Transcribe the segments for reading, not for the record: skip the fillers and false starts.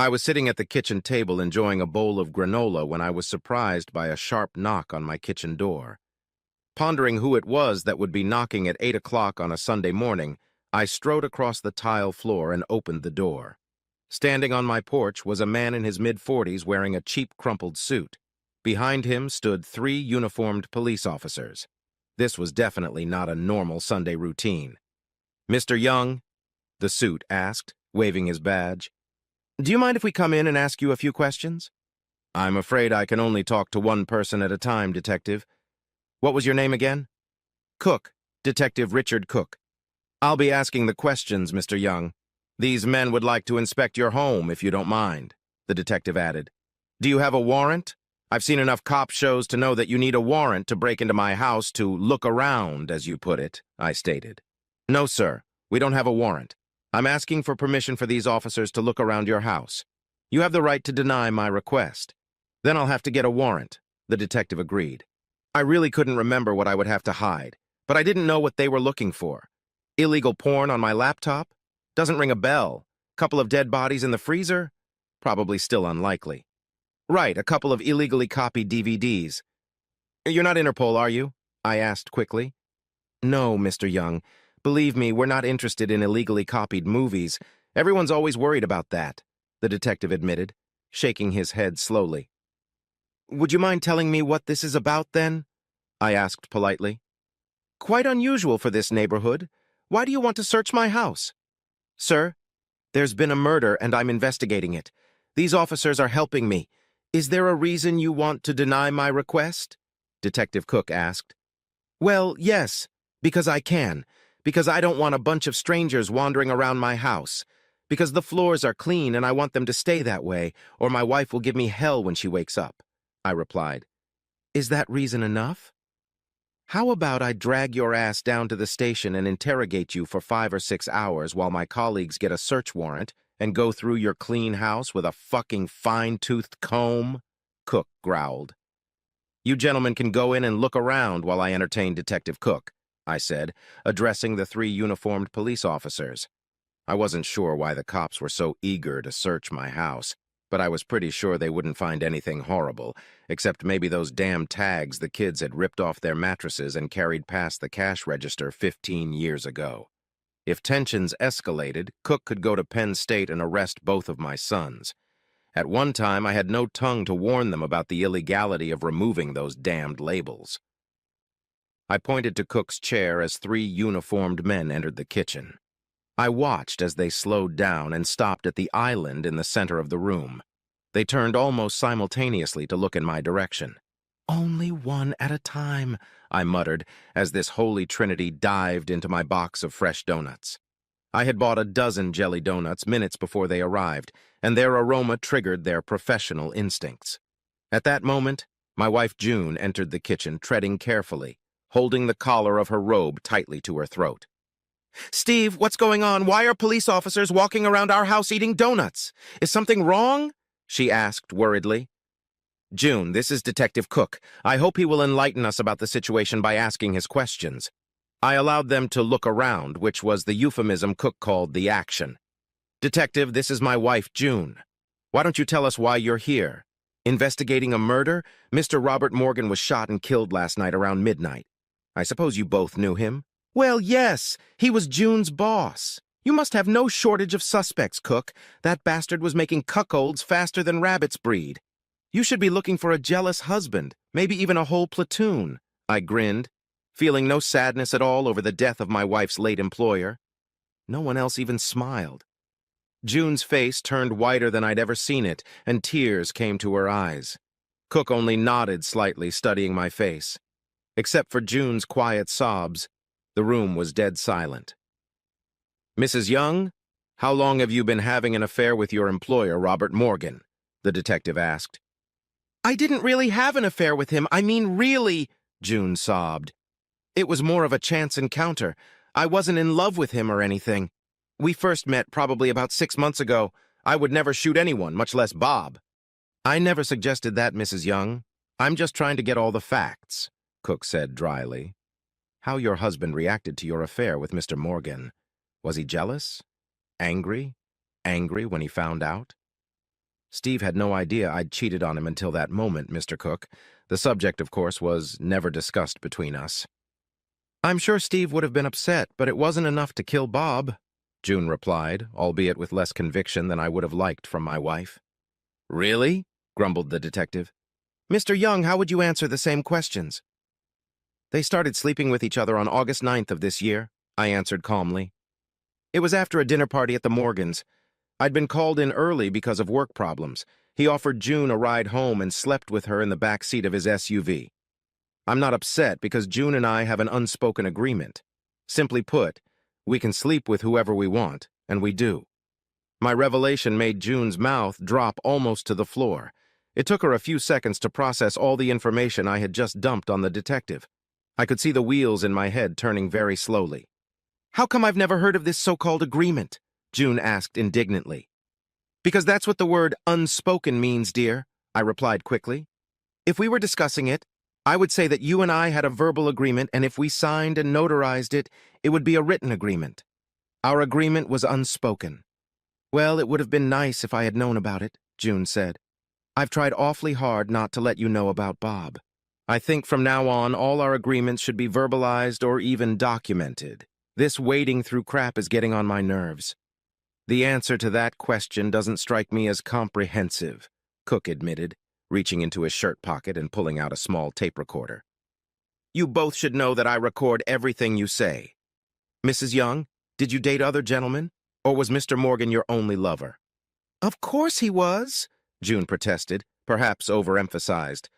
I was sitting at the kitchen table enjoying a bowl of granola when I was surprised by a sharp knock on my kitchen door. Pondering who it was that would be knocking at 8 o'clock on a Sunday morning, I strode across the tile floor and opened the door. Standing on my porch was a man in his mid-40s wearing a cheap crumpled suit. Behind him stood 3 uniformed police officers. This was definitely not a normal Sunday routine. "Mr. Young?" the suit asked, waving his badge. "Do you mind if we come in and ask you a few questions?" "I'm afraid I can only talk to one person at a time, Detective. What was your name again?" "Cook, Detective Richard Cook." "I'll be asking the questions, Mr. Young. These men would like to inspect your home, if you don't mind," the detective added. "Do you have a warrant? I've seen enough cop shows to know that you need a warrant to break into my house to look around, as you put it," I stated. "No, sir. We don't have a warrant. I'm asking for permission for these officers to look around your house. You have the right to deny my request. Then I'll have to get a warrant," the detective agreed. I really couldn't remember what I would have to hide, but I didn't know what they were looking for. Illegal porn on my laptop? Doesn't ring a bell. Couple of dead bodies in the freezer? Probably still unlikely. Right, a couple of illegally copied DVDs. "You're not Interpol, are you?" I asked quickly. "No, Mr. Young. Believe me, we're not interested in illegally copied movies. Everyone's always worried about that," the detective admitted, shaking his head slowly. "Would you mind telling me what this is about, then?" I asked politely. "Quite unusual for this neighborhood. Why do you want to search my house?" "Sir, there's been a murder and I'm investigating it. These officers are helping me. Is there a reason you want to deny my request?" Detective Cook asked. "Well, yes, because I can. Because I don't want a bunch of strangers wandering around my house. Because the floors are clean and I want them to stay that way, or my wife will give me hell when she wakes up," I replied. "Is that reason enough? How about I drag your ass down to the station and interrogate you for 5 or 6 hours while my colleagues get a search warrant and go through your clean house with a fucking fine-toothed comb?" Cook growled. "You gentlemen can go in and look around while I entertain Detective Cook," I said, addressing the 3 uniformed police officers. I wasn't sure why the cops were so eager to search my house, but I was pretty sure they wouldn't find anything horrible, except maybe those damn tags the kids had ripped off their mattresses and carried past the cash register 15 years ago. If tensions escalated, Cook could go to Penn State and arrest both of my sons. At one time, I had no tongue to warn them about the illegality of removing those damned labels. I pointed to Cook's chair as 3 uniformed men entered the kitchen. I watched as they slowed down and stopped at the island in the center of the room. They turned almost simultaneously to look in my direction. "Only one at a time," I muttered as this holy trinity dived into my box of fresh donuts. I had bought a dozen jelly donuts minutes before they arrived, and their aroma triggered their professional instincts. At that moment, my wife June entered the kitchen, treading carefully, holding the collar of her robe tightly to her throat. "Steve, what's going on? Why are police officers walking around our house eating donuts? Is something wrong?" she asked worriedly. "June, this is Detective Cook. I hope he will enlighten us about the situation by asking his questions." I allowed them to look around, which was the euphemism Cook called the action. "Detective, this is my wife, June. Why don't you tell us why you're here? Investigating a murder? Mr. Robert Morgan was shot and killed last night around midnight. I suppose you both knew him?" "Well, yes. He was June's boss. You must have no shortage of suspects, Cook. That bastard was making cuckolds faster than rabbits breed. You should be looking for a jealous husband, maybe even a whole platoon." I grinned, feeling no sadness at all over the death of my wife's late employer. No one else even smiled. June's face turned whiter than I'd ever seen it, and tears came to her eyes. Cook only nodded slightly, studying my face. Except for June's quiet sobs, the room was dead silent. "Mrs. Young, how long have you been having an affair with your employer, Robert Morgan?" the detective asked. "I didn't really have an affair with him. I mean, really," June sobbed. "It was more of a chance encounter. I wasn't in love with him or anything. We first met probably about 6 months ago. I would never shoot anyone, much less Bob." "I never suggested that, Mrs. Young. I'm just trying to get all the facts," Cook said dryly. "How your husband reacted to your affair with Mr. Morgan. Was he jealous? Angry? Angry when he found out?" Steve had no idea I'd cheated on him until that moment, Mr. Cook. The subject, of course, was never discussed between us. I'm sure Steve would have been upset, but it wasn't enough to kill Bob, June replied, albeit with less conviction than I would have liked from my wife. Really? Grumbled the detective. Mr. Young, how would you answer the same questions? They started sleeping with each other on August 9th of this year, I answered calmly. It was after a dinner party at the Morgans. I'd been called in early because of work problems. He offered June a ride home and slept with her in the back seat of his SUV. I'm not upset because June and I have an unspoken agreement. Simply put, we can sleep with whoever we want, and we do. My revelation made June's mouth drop almost to the floor. It took her a few seconds to process all the information I had just dumped on the detective. I could see the wheels in my head turning very slowly. How come I've never heard of this so-called agreement? June asked indignantly. Because that's what the word unspoken means, dear, I replied quickly. If we were discussing it, I would say that you and I had a verbal agreement, and if we signed and notarized it, it would be a written agreement. Our agreement was unspoken. Well, it would have been nice if I had known about it, June said. I've tried awfully hard not to let you know about Bob. I think from now on, all our agreements should be verbalized or even documented. This wading through crap is getting on my nerves. The answer to that question doesn't strike me as comprehensive, Cook admitted, reaching into his shirt pocket and pulling out a small tape recorder. You both should know that I record everything you say. Mrs. Young, did you date other gentlemen, or was Mr. Morgan your only lover? Of course he was, June protested, perhaps overemphasized.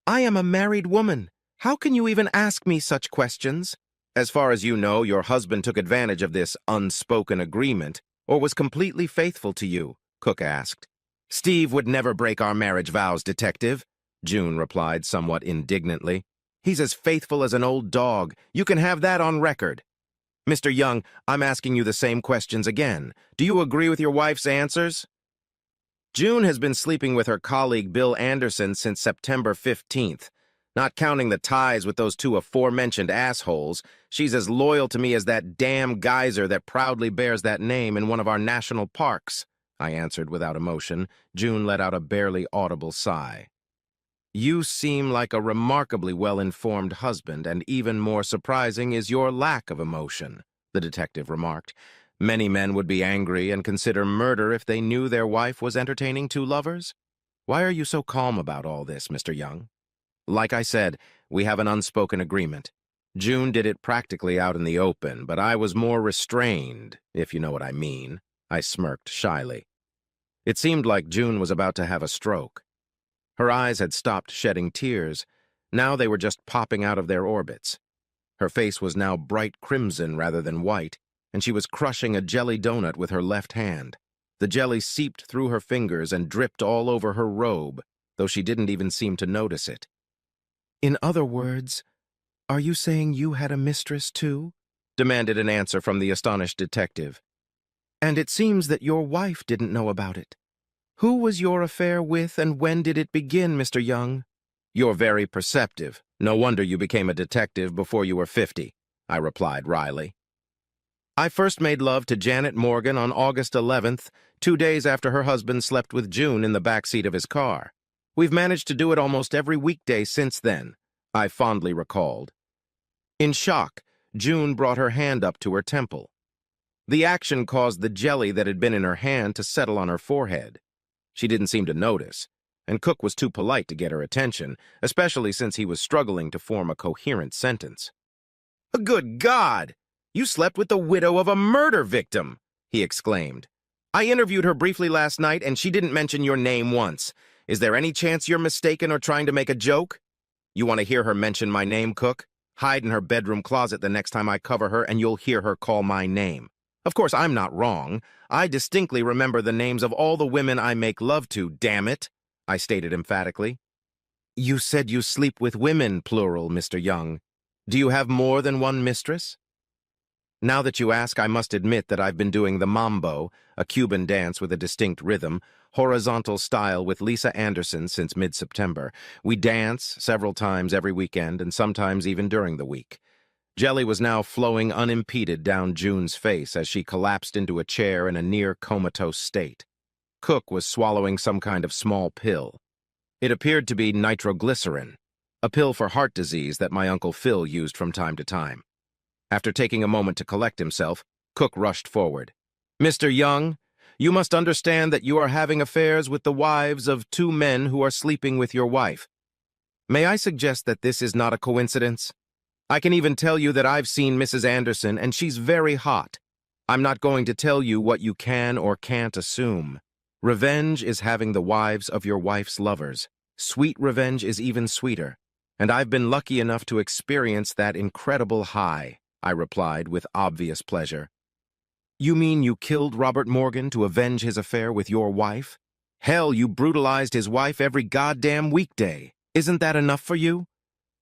I am a married woman. How can you even ask me such questions? As far as you know, your husband took advantage of this unspoken agreement, or was completely faithful to you, Cook asked. Steve would never break our marriage vows, detective, June replied somewhat indignantly. He's as faithful as an old dog. You can have that on record. Mr. Young, I'm asking you the same questions again. Do you agree with your wife's answers? June has been sleeping with her colleague Bill Anderson since September 15th. Not counting the ties with those two aforementioned assholes, she's as loyal to me as that damn geyser that proudly bears that name in one of our national parks, I answered without emotion. June let out a barely audible sigh. You seem like a remarkably well-informed husband, and even more surprising is your lack of emotion, the detective remarked. Many men would be angry and consider murder if they knew their wife was entertaining two lovers. Why are you so calm about all this, Mr. Young? Like I said, we have an unspoken agreement. June did it practically out in the open, but I was more restrained, if you know what I mean. I smirked shyly. It seemed like June was about to have a stroke. Her eyes had stopped shedding tears. Now they were just popping out of their orbits. Her face was now bright crimson rather than white, and she was crushing a jelly donut with her left hand. The jelly seeped through her fingers and dripped all over her robe, though she didn't even seem to notice it. In other words, are you saying you had a mistress too? Demanded an answer from the astonished detective. And it seems that your wife didn't know about it. Who was your affair with, and when did it begin, Mr. Young? You're very perceptive. No wonder you became a detective before you were 50, I replied wryly. I first made love to Janet Morgan on August 11th, 2 days after her husband slept with June in the back seat of his car. We've managed to do it almost every weekday since then, I fondly recalled. In shock, June brought her hand up to her temple. The action caused the jelly that had been in her hand to settle on her forehead. She didn't seem to notice, and Cook was too polite to get her attention, especially since he was struggling to form a coherent sentence. Good God! You slept with the widow of a murder victim, he exclaimed. I interviewed her briefly last night, and she didn't mention your name once. Is there any chance you're mistaken or trying to make a joke? You want to hear her mention my name, Cook? Hide in her bedroom closet the next time I cover her, and you'll hear her call my name. Of course, I'm not wrong. I distinctly remember the names of all the women I make love to, damn it, I stated emphatically. You said you sleep with women, plural, Mr. Young. Do you have more than one mistress? Now that you ask, I must admit that I've been doing the mambo, a Cuban dance with a distinct rhythm, horizontal style with Lisa Anderson since mid-September. We dance several times every weekend and sometimes even during the week. Jelly was now flowing unimpeded down June's face as she collapsed into a chair in a near-comatose state. Cook was swallowing some kind of small pill. It appeared to be nitroglycerin, a pill for heart disease that my Uncle Phil used from time to time. After taking a moment to collect himself, Cook rushed forward. "Mr. Young, you must understand that you are having affairs with the wives of two men who are sleeping with your wife. May I suggest that this is not a coincidence? I can even tell you that I've seen Mrs. Anderson, and she's very hot. I'm not going to tell you what you can or can't assume. Revenge is having the wives of your wife's lovers. Sweet revenge is even sweeter, and I've been lucky enough to experience that incredible high," I replied with obvious pleasure. "You mean you killed Robert Morgan to avenge his affair with your wife? Hell, you brutalized his wife every goddamn weekday. Isn't that enough for you?"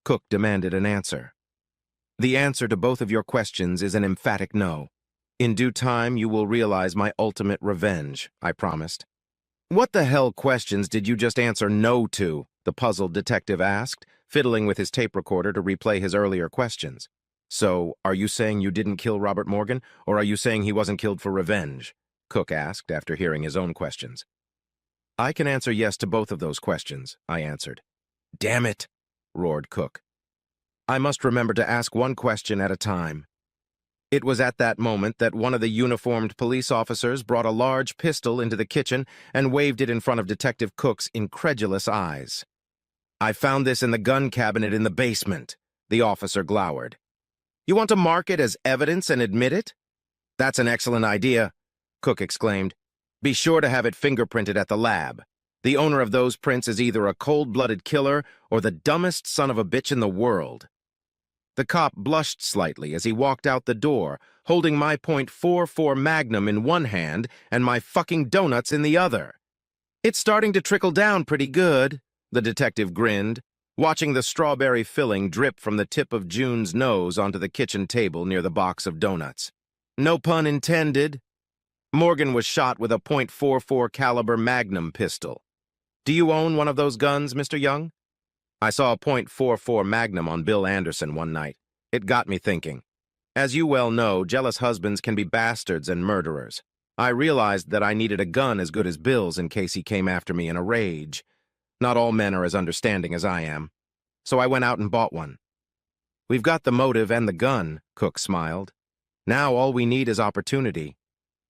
Cook demanded an answer. "The answer to both of your questions is an emphatic no. In due time, you will realize my ultimate revenge," I promised. "What the hell questions did you just answer no to?" the puzzled detective asked, fiddling with his tape recorder to replay his earlier questions. "So, are you saying you didn't kill Robert Morgan, or are you saying he wasn't killed for revenge?" Cook asked after hearing his own questions. "I can answer yes to both of those questions," I answered. "Damn it," roared Cook. "I must remember to ask one question at a time." It was at that moment that one of the uniformed police officers brought a large pistol into the kitchen and waved it in front of Detective Cook's incredulous eyes. "I found this in the gun cabinet in the basement," the officer glowered. "You want to mark it as evidence and admit it?" "That's an excellent idea," Cook exclaimed. "Be sure to have it fingerprinted at the lab. The owner of those prints is either a cold-blooded killer or the dumbest son of a bitch in the world." The cop blushed slightly as he walked out the door, holding my .44 Magnum in one hand and my fucking donuts in the other. "It's starting to trickle down pretty good," the detective grinned, watching the strawberry filling drip from the tip of June's nose onto the kitchen table near the box of donuts. "No pun intended." Morgan was shot with a .44 caliber Magnum pistol. "Do you own one of those guns, Mr. Young?" I saw a .44 Magnum on Bill Anderson one night. It got me thinking. As you well know, jealous husbands can be bastards and murderers. I realized that I needed a gun as good as Bill's in case he came after me in a rage. Not all men are as understanding as I am. So I went out and bought one. "We've got the motive and the gun," Cook smiled. "Now all we need is opportunity.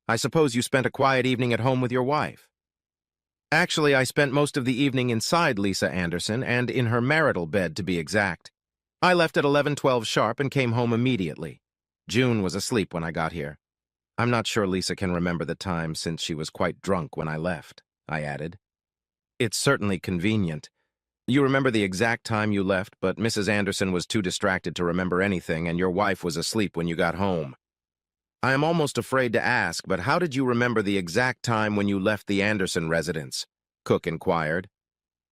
I suppose you spent a quiet evening at home with your wife." "Actually, I spent most of the evening inside Lisa Anderson and in her marital bed, to be exact. I left at 11:12 sharp and came home immediately. June was asleep when I got here. I'm not sure Lisa can remember the time since she was quite drunk when I left," I added. "It's certainly convenient. You remember the exact time you left, but Mrs. Anderson was too distracted to remember anything, and your wife was asleep when you got home. I am almost afraid to ask, but how did you remember the exact time when you left the Anderson residence?" Cook inquired.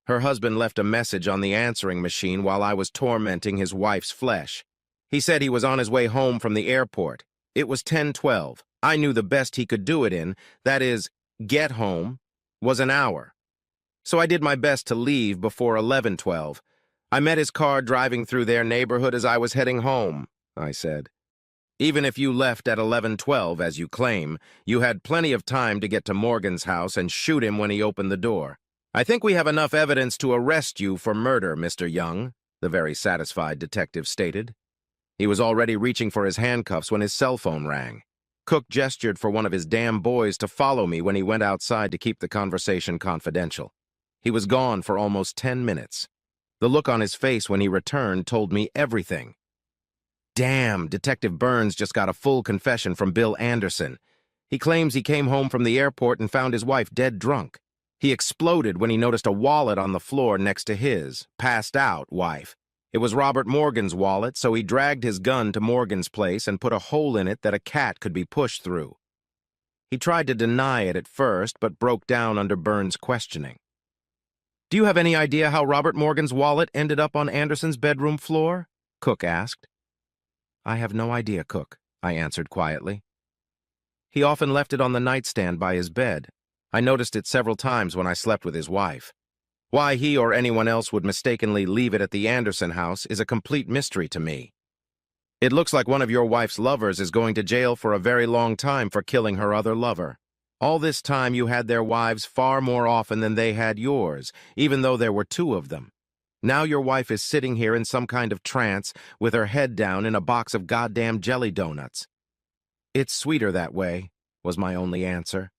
"Her husband left a message on the answering machine while I was tormenting his wife's flesh. He said he was on his way home from the airport. It was 10:12. I knew the best he could do it in, that is, get home, was an hour. So I did my best to leave before 11:12. I met his car driving through their neighborhood as I was heading home," I said. "Even if you left at 11:12, as you claim, you had plenty of time to get to Morgan's house and shoot him when he opened the door. I think we have enough evidence to arrest you for murder, Mr. Young," the very satisfied detective stated. He was already reaching for his handcuffs when his cell phone rang. Cook gestured for one of his damn boys to follow me when he went outside to keep the conversation confidential. He was gone for almost 10 minutes. The look on his face when he returned told me everything. Damn, Detective Burns just got a full confession from Bill Anderson. He claims he came home from the airport and found his wife dead drunk. He exploded when he noticed a wallet on the floor next to his, passed out, wife. It was Robert Morgan's wallet, so he dragged his gun to Morgan's place and put a hole in it that a cat could be pushed through. He tried to deny it at first, but broke down under Burns' questioning. "Do you have any idea how Robert Morgan's wallet ended up on Anderson's bedroom floor?" Cook asked. "I have no idea, Cook," I answered quietly. "He often left it on the nightstand by his bed. I noticed it several times when I slept with his wife. Why he or anyone else would mistakenly leave it at the Anderson house is a complete mystery to me. It looks like one of your wife's lovers is going to jail for a very long time for killing her other lover. All this time you had their wives far more often than they had yours, even though there were two of them. Now your wife is sitting here in some kind of trance with her head down in a box of goddamn jelly donuts. It's sweeter that way, was my only answer.